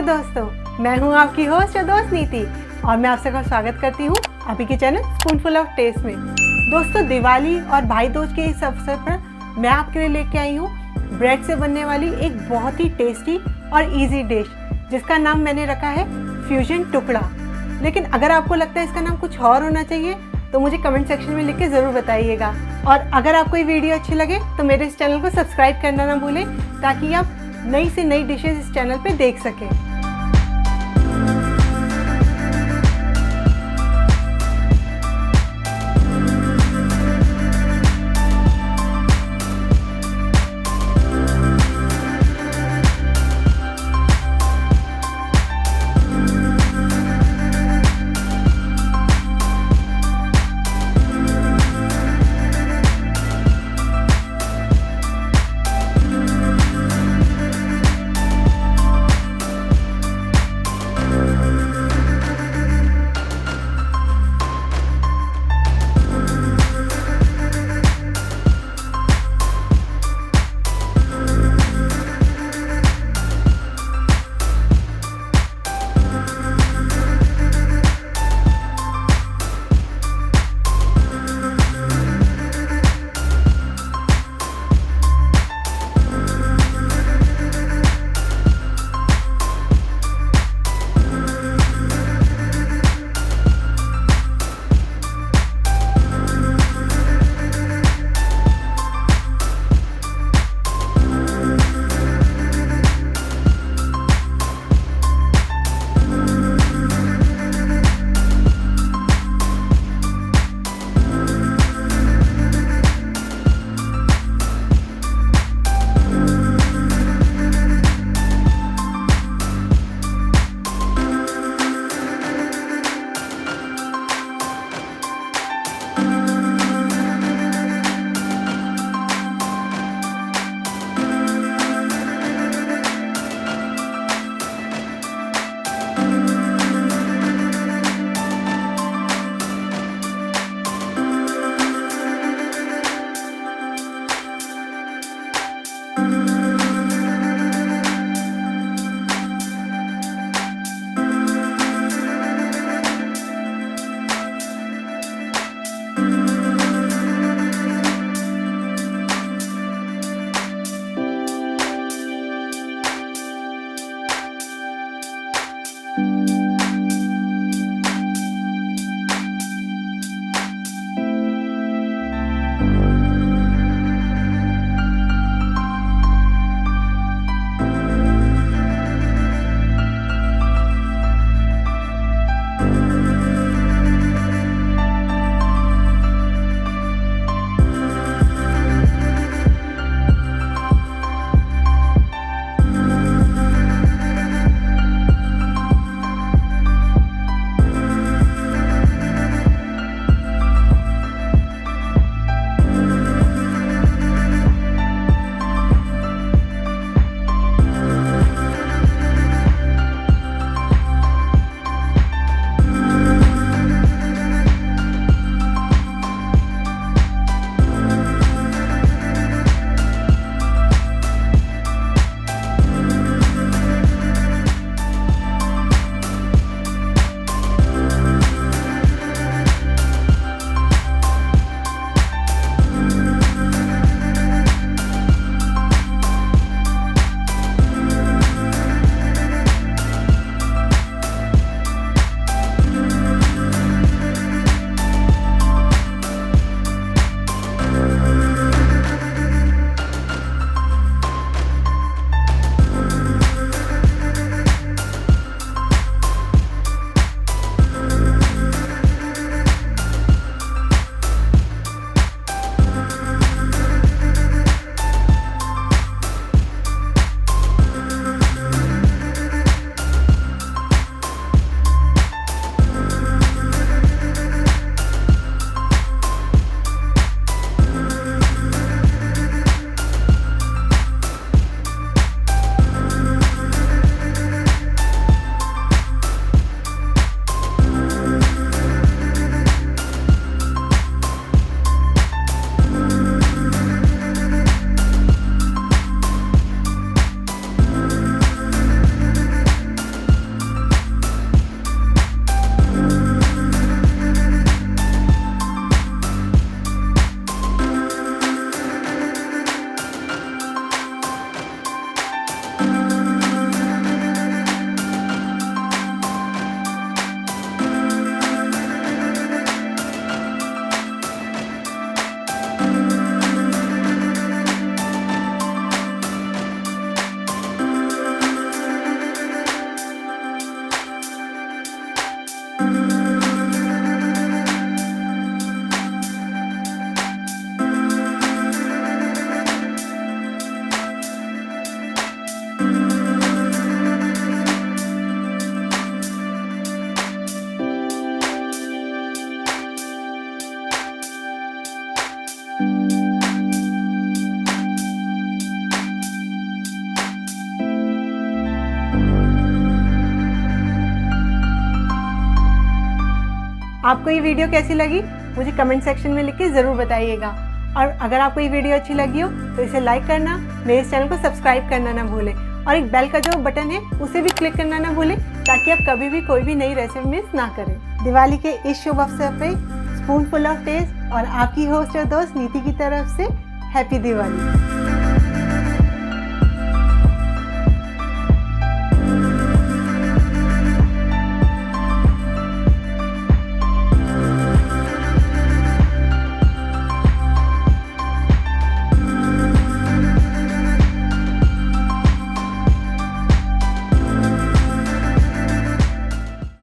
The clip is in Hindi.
दोस्तों, मैं हूं आपकी होस्ट और दोस्त नीति और मैं आप सबका स्वागत करती हूं अभी के चैनल स्पूनफुल ऑफ टेस्ट में। दोस्तों, दिवाली और भाई दूज के इस अवसर पर मैं आपके लिए लेके आई हूं ब्रेड से बनने वाली एक बहुत ही टेस्टी और इजी डिश जिसका नाम मैंने रखा है फ्यूजन टुकड़ा। लेकिन अगर आपको लगता है इसका नाम कुछ और होना चाहिए तो मुझे कमेंट सेक्शन में लिख के ज़रूर बताइएगा। और अगर आपको ये वीडियो अच्छी लगे तो मेरे इस चैनल को सब्सक्राइब करना ना भूलें ताकि आप नई से नई डिशेस इस चैनल पे देख सकें। आपको ये वीडियो कैसी लगी मुझे कमेंट सेक्शन में लिख के ज़रूर बताइएगा। और अगर आपको ये वीडियो अच्छी लगी हो तो इसे लाइक करना, मेरे इस चैनल को सब्सक्राइब करना ना भूलें और एक बेल का जो बटन है उसे भी क्लिक करना ना भूलें ताकि आप कभी भी कोई भी नई रेसिपी मिस ना करें। दिवाली के इस शुभ अवसर पे स्पूनफुल ऑफ टेस्ट और आपकी होस्ट और दोस्त नीति की तरफ से हैप्पी दिवाली।